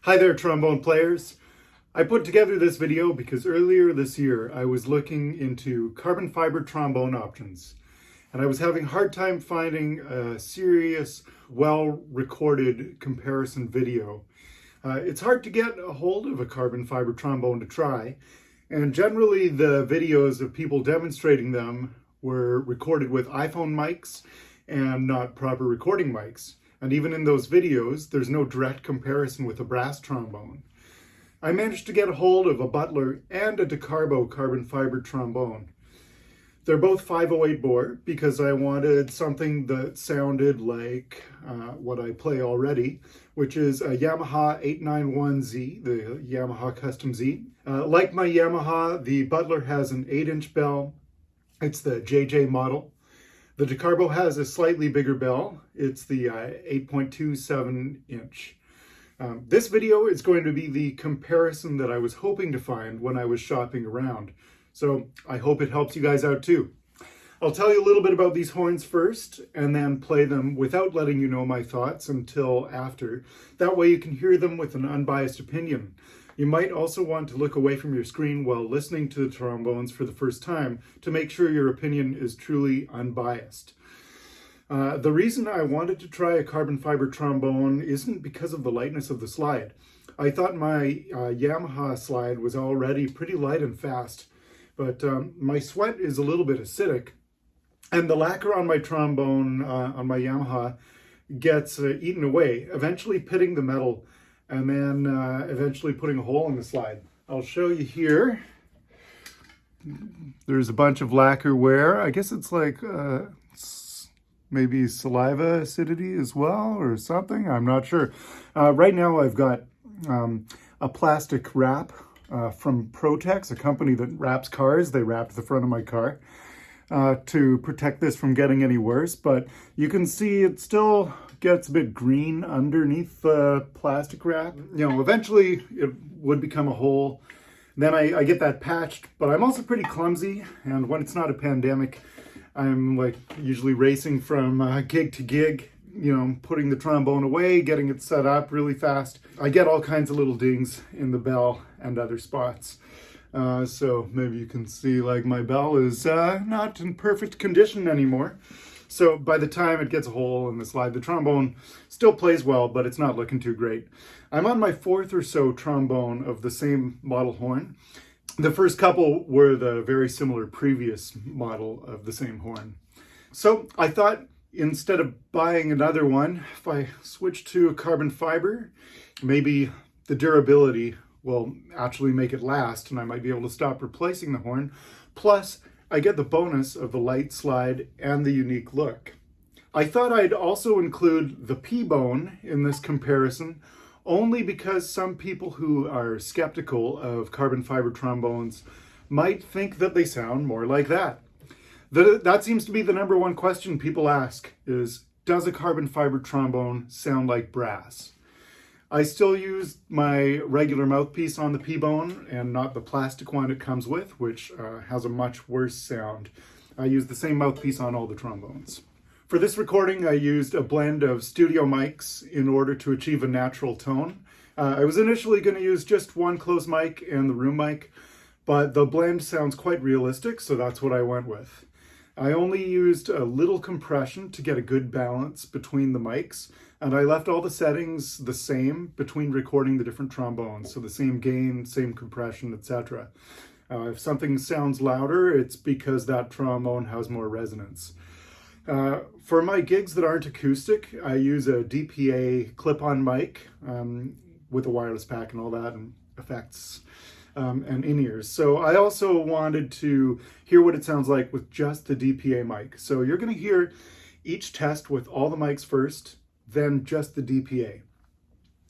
Hi there, trombone players. I put together this video because earlier this year I was looking into carbon fiber trombone options, and I was having a hard time finding a serious, well-recorded comparison video. It's hard to get a hold of a carbon fiber trombone to try, and generally the videos of people demonstrating them were recorded with iPhone mics and not proper recording mics. And even in those videos, there's no direct comparison with a brass trombone. I managed to get a hold of a Butler and a DaCarbo carbon fiber trombone. They're both 508 bore because I wanted something that sounded like what I play already, which is a Yamaha 891z, the Yamaha Custom Z. Like my Yamaha, the Butler has an 8-inch bell. It's the JJ model. The DaCarbo has a slightly bigger bell. It's the 8.27 inch. This video is going to be the comparison that I was hoping to find when I was shopping around. So I hope it helps you guys out too. I'll tell you a little bit about these horns first and then play them without letting you know my thoughts until after. That way you can hear them with an unbiased opinion. You might also want to look away from your screen while listening to the trombones for the first time to make sure your opinion is truly unbiased. The reason I wanted to try a carbon fiber trombone isn't because of the lightness of the slide. I thought my Yamaha slide was already pretty light and fast, but my sweat is a little bit acidic, and the lacquer on my trombone, on my Yamaha, gets eaten away, eventually pitting the metal and then eventually putting a hole in the slide. I'll show you here. There's a bunch of lacquer wear. I guess it's like maybe saliva acidity as well or something. I'm not sure. Right now I've got a plastic wrap from Protex, a company that wraps cars. They wrapped the front of my car to protect this from getting any worse, but you can see it still gets a bit green underneath the plastic wrap. You know, eventually it would become a hole. Then I get that patched, but I'm also pretty clumsy, and when it's not a pandemic, I'm like usually racing from gig to gig, you know, putting the trombone away, getting it set up really fast. I get all kinds of little dings in the bell and other spots. So maybe you can see like my bell is not in perfect condition anymore. So by the time it gets a hole in the slide, the trombone still plays well, but it's not looking too great. I'm on my 4th or so trombone of the same model horn. The first couple were the very similar previous model of the same horn. So I thought instead of buying another one, if I switch to a carbon fiber, maybe the durability will actually make it last and I might be able to stop replacing the horn. Plus, I get the bonus of the light slide and the unique look. I thought I'd also include the P-bone in this comparison only because some people who are skeptical of carbon fiber trombones might think that they sound more like that. That seems to be the number one question people ask is, does a carbon fiber trombone sound like brass? I still use my regular mouthpiece on the P-bone and not the plastic one it comes with, which has a much worse sound. I use the same mouthpiece on all the trombones. For this recording, I used a blend of studio mics in order to achieve a natural tone. I was initially going to use just one close mic and the room mic, but the blend sounds quite realistic, so that's what I went with. I only used a little compression to get a good balance between the mics, and I left all the settings the same between recording the different trombones, so the same gain, same compression, etc. If something sounds louder, it's because that trombone has more resonance. For my gigs that aren't acoustic, I use a DPA clip-on mic with a wireless pack and all that, and effects. And in-ears. So I also wanted to hear what it sounds like with just the DPA mic. So you're going to hear each test with all the mics first, then just the DPA.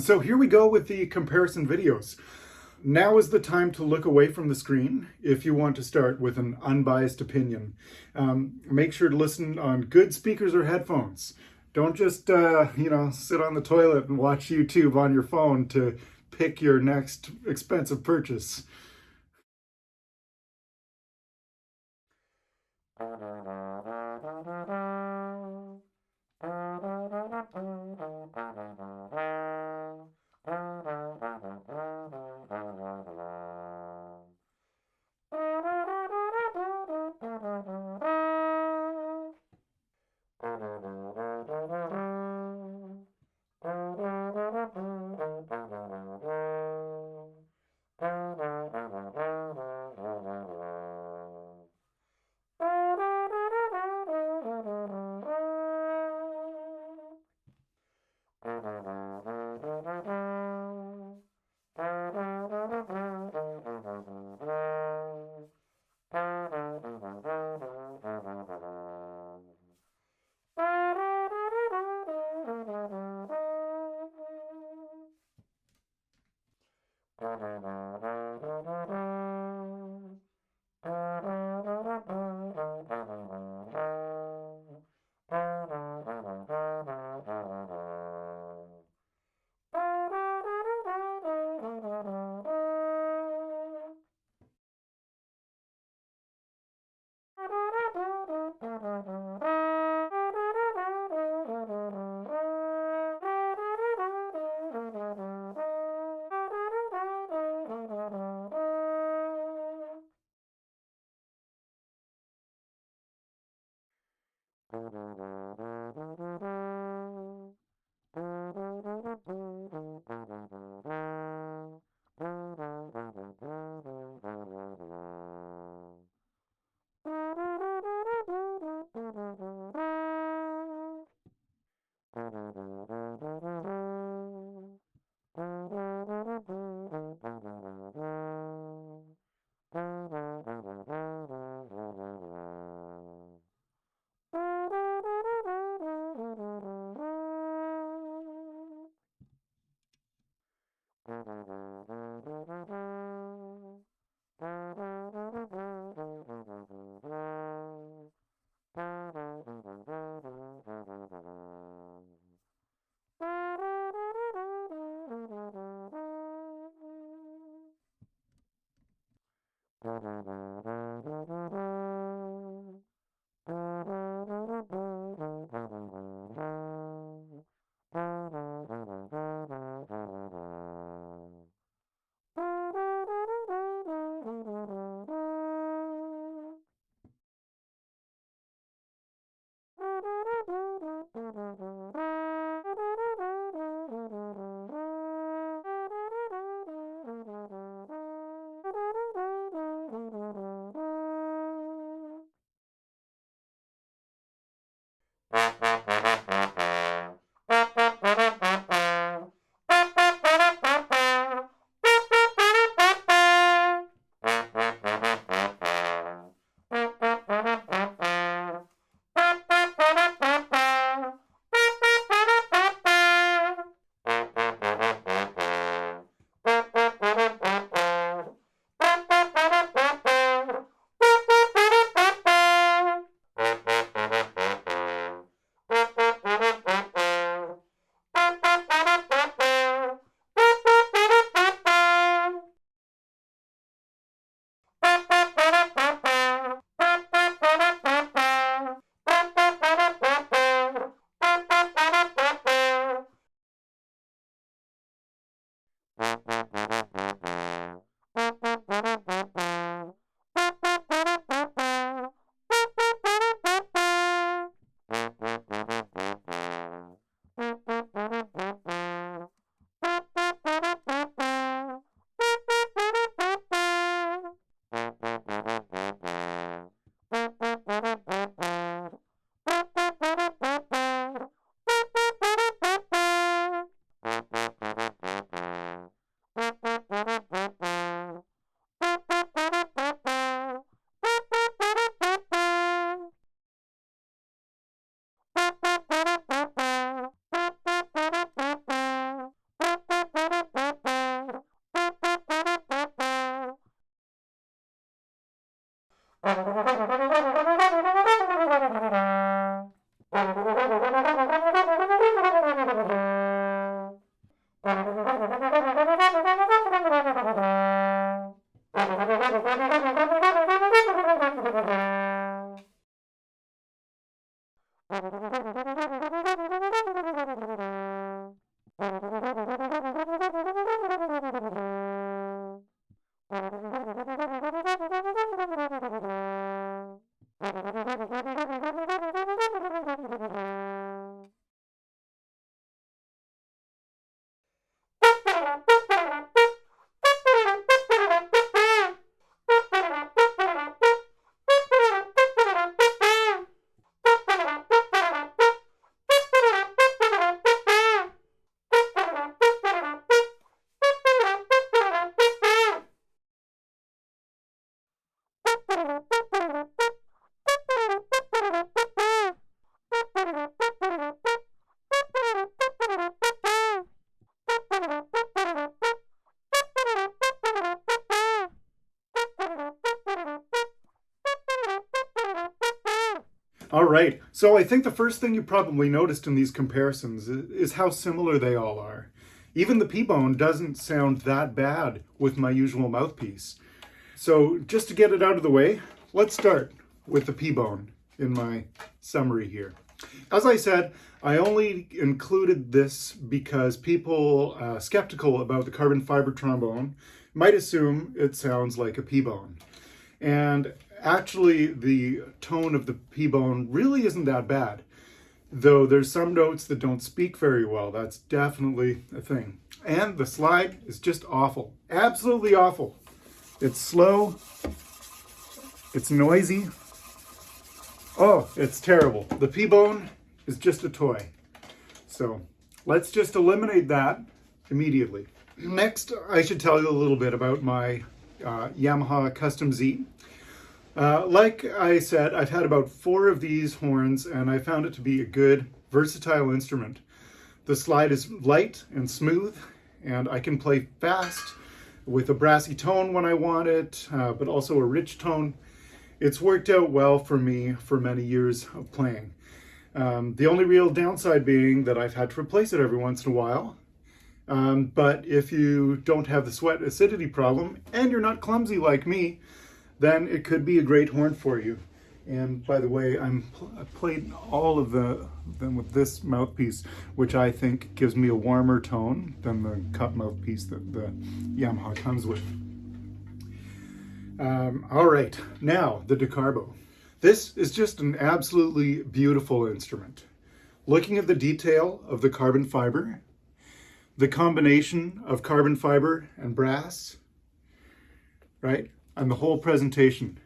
So here we go with the comparison videos. Now is the time to look away from the screen if you want to start with an unbiased opinion. Make sure to listen on good speakers or headphones. Don't just, sit on the toilet and watch YouTube on your phone to pick your next expensive purchase. All right, so I think the first thing you probably noticed in these comparisons is how similar they all are. Even the P-bone doesn't sound that bad with my usual mouthpiece. So just to get it out of the way, let's start with the P-bone in my summary here. As I said, I only included this because people skeptical about the carbon fiber trombone might assume it sounds like a P-bone. And actually, the tone of the P-bone really isn't that bad. Though there's some notes that don't speak very well. That's definitely a thing. And the slide is just awful. Absolutely awful. It's slow. It's noisy. Oh, it's terrible. The P-bone is just a toy. So let's just eliminate that immediately. Next, I should tell you a little bit about my Yamaha Custom Z. Like I said, I've had about 4 of these horns and I found it to be a good, versatile instrument. The slide is light and smooth and I can play fast with a brassy tone when I want it, but also a rich tone. It's worked out well for me for many years of playing. The only real downside being that I've had to replace it every once in a while. But if you don't have the sweat acidity problem and you're not clumsy like me, then it could be a great horn for you. And by the way, I played all of them with this mouthpiece, which I think gives me a warmer tone than the cup mouthpiece that the Yamaha comes with. All right, now the DaCarbo. This is just an absolutely beautiful instrument. Looking at the detail of the carbon fiber, the combination of carbon fiber and brass, right, and the whole presentation.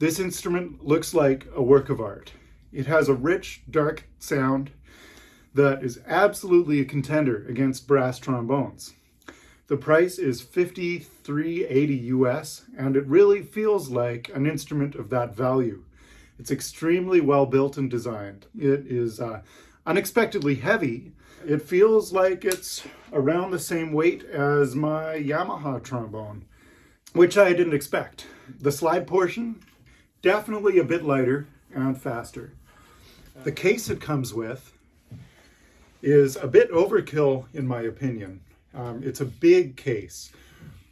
This instrument looks like a work of art. It has a rich, dark sound that is absolutely a contender against brass trombones. The price is $53.80 US, and it really feels like an instrument of that value. It's extremely well built and designed. It is unexpectedly heavy. It feels like it's around the same weight as my Yamaha trombone, which I didn't expect. The slide portion, definitely a bit lighter and faster. The case it comes with is a bit overkill in my opinion. It's a big case,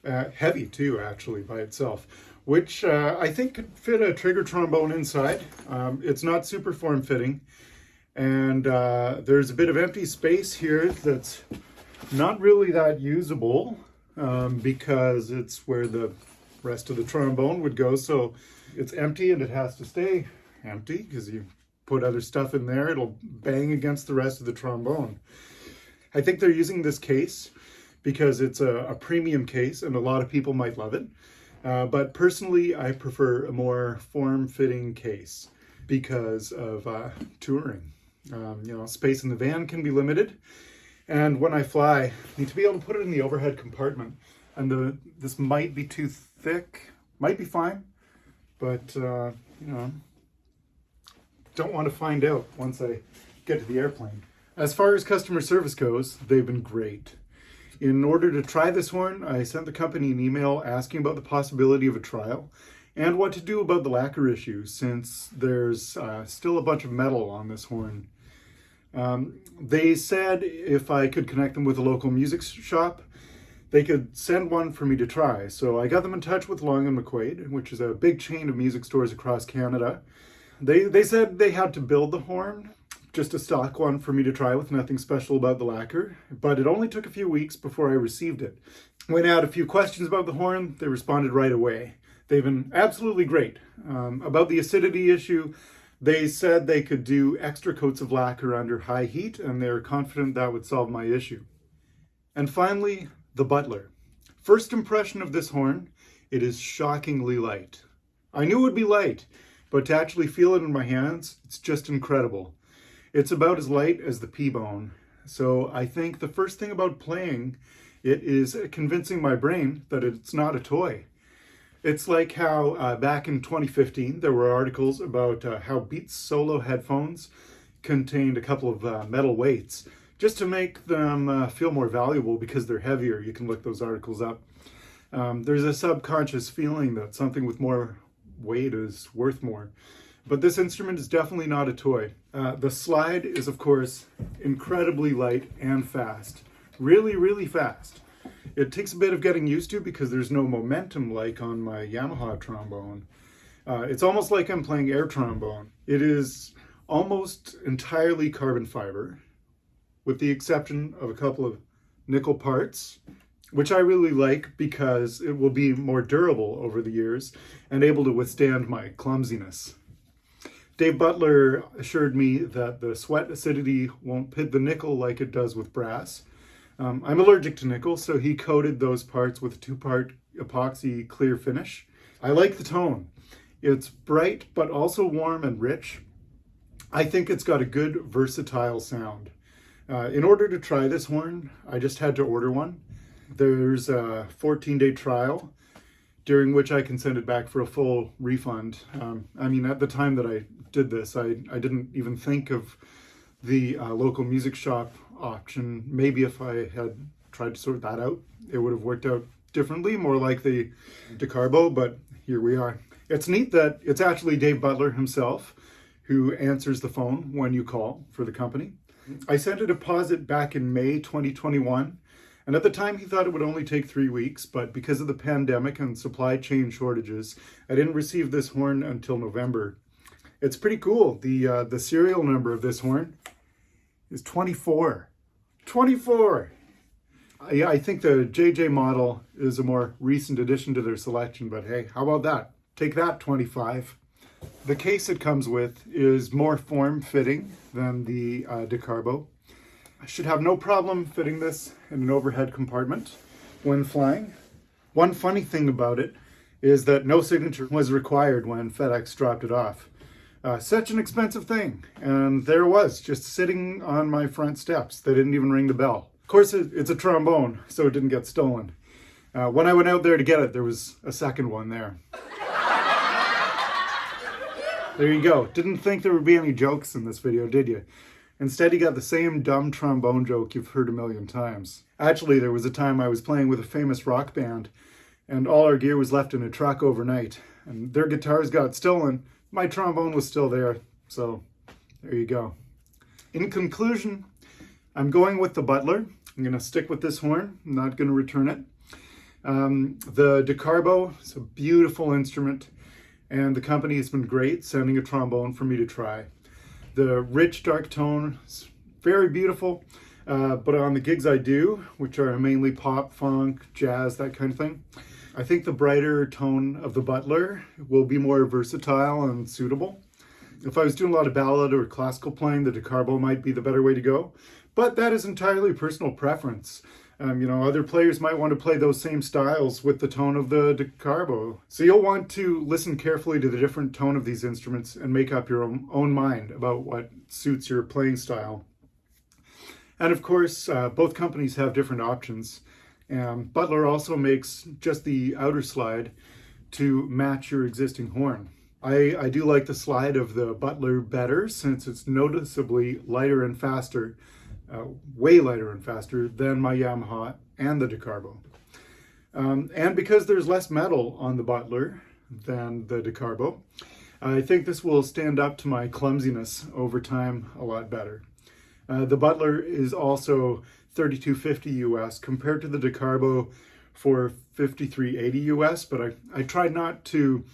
heavy too actually by itself, which I think could fit a trigger trombone inside. It's not super form-fitting, and there's a bit of empty space here that's not really that usable because it's where the rest of the trombone would go, so it's empty and it has to stay empty because you put other stuff in there, it'll bang against the rest of the trombone. I think they're using this case because it's a premium case and a lot of people might love it. But personally, I prefer a more form-fitting case because of touring. Space in the van can be limited. And when I fly, I need to be able to put it in the overhead compartment. And this might be too thick, might be fine, but don't want to find out once I get to the airplane. As far as customer service goes, they've been great. In order to try this horn, I sent the company an email asking about the possibility of a trial and what to do about the lacquer issue, since there's still a bunch of metal on this horn. They said if I could connect them with a local music shop, they could send one for me to try. So I got them in touch with Long & McQuaid, which is a big chain of music stores across Canada. They said they had to build the horn, just a stock one for me to try with, nothing special about the lacquer, but it only took a few weeks before I received it. When I had a few questions about the horn, they responded right away. They've been absolutely great. About the acidity issue, they said they could do extra coats of lacquer under high heat, and they're confident that would solve my issue. And finally, the Butler. First impression of this horn, it is shockingly light. I knew it would be light, but to actually feel it in my hands, it's just incredible. It's about as light as the P-bone. So I think the first thing about playing it is convincing my brain that it's not a toy. It's like how back in 2015, there were articles about how Beats Solo headphones contained a couple of metal weights just to make them feel more valuable because they're heavier. You can look those articles up. There's a subconscious feeling that something with more weight is worth more. But this instrument is definitely not a toy. The slide is, of course, incredibly light and fast. Really, really fast. It takes a bit of getting used to because there's no momentum like on my Yamaha trombone. It's almost like I'm playing air trombone. It is almost entirely carbon fiber, with the exception of a couple of nickel parts, which I really like because it will be more durable over the years and able to withstand my clumsiness. Dave Butler assured me that the sweat acidity won't pit the nickel like it does with brass. I'm allergic to nickel, so he coated those parts with a 2-part epoxy clear finish. I like the tone. It's bright, but also warm and rich. I think it's got a good, versatile sound. In order to try this horn, I just had to order one. There's a 14-day trial, during which I can send it back for a full refund. At the time that I did this, I didn't even think of the local music shop option. Maybe if I had tried to sort that out, it would have worked out differently, more like the DaCarbo, but here we are. It's neat that it's actually Dave Butler himself who answers the phone when you call for the company. I sent a deposit back in May 2021, and at the time he thought it would only take 3 weeks, but because of the pandemic and supply chain shortages, I didn't receive this horn until November. It's pretty cool. The serial number of this horn is 24. 24! Yeah, I think the JJ model is a more recent addition to their selection, but hey, how about that? Take that, 25. The case it comes with is more form-fitting than the DaCarbo. I should have no problem fitting this in an overhead compartment when flying. One funny thing about it is that no signature was required when FedEx dropped it off. Such an expensive thing, and there it was, just sitting on my front steps. They didn't even ring the bell. Of course, it's a trombone, so it didn't get stolen. When I went out there to get it, there was a second one there. There you go. Didn't think there would be any jokes in this video, did you? Instead, you got the same dumb trombone joke you've heard a million times. Actually, there was a time I was playing with a famous rock band, and all our gear was left in a truck overnight, and their guitars got stolen. My trombone was still there, so there you go. In conclusion, I'm going with the Butler. I'm going to stick with this horn. I'm not going to return it. The DaCarbo is a beautiful instrument, and the company has been great sending a trombone for me to try. The rich, dark tone is very beautiful, but on the gigs I do, which are mainly pop, funk, jazz, that kind of thing, I think the brighter tone of the Butler will be more versatile and suitable. If I was doing a lot of ballad or classical playing, the DaCarbo might be the better way to go, but that is entirely personal preference. Other players might want to play those same styles with the tone of the DaCarbo. So you'll want to listen carefully to the different tone of these instruments and make up your own mind about what suits your playing style. And of course, both companies have different options. Butler also makes just the outer slide to match your existing horn. I do like the slide of the Butler better since it's noticeably lighter and faster, way lighter and faster than my Yamaha and the DaCarbo. And because there's less metal on the Butler than the DaCarbo, I think this will stand up to my clumsiness over time a lot better. The Butler is also $32.50 US compared to the DaCarbo for $53.80 US, but I tried not to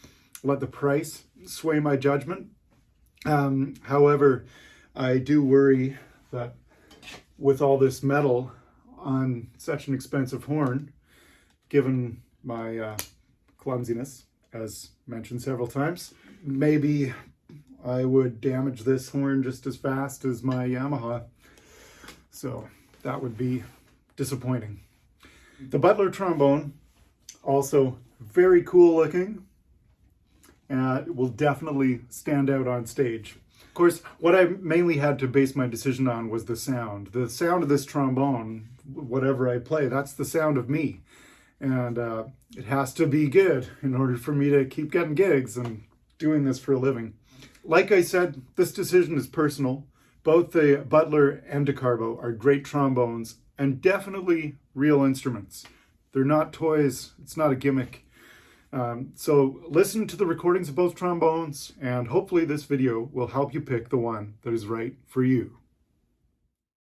let the price sway my judgment. However, I do worry that with all this metal on such an expensive horn, given my clumsiness, as mentioned several times, maybe I would damage this horn just as fast as my Yamaha. So that would be disappointing. The Butler trombone, also very cool looking, and will definitely stand out on stage. Of course, what I mainly had to base my decision on was the sound. The sound of this trombone, whatever I play, that's the sound of me. And it has to be good in order for me to keep getting gigs and doing this for a living. Like I said, this decision is personal. Both the Butler and DaCarbo are great trombones and definitely real instruments. They're not toys, it's not a gimmick. So listen to the recordings of both trombones, and hopefully this video will help you pick the one that is right for you.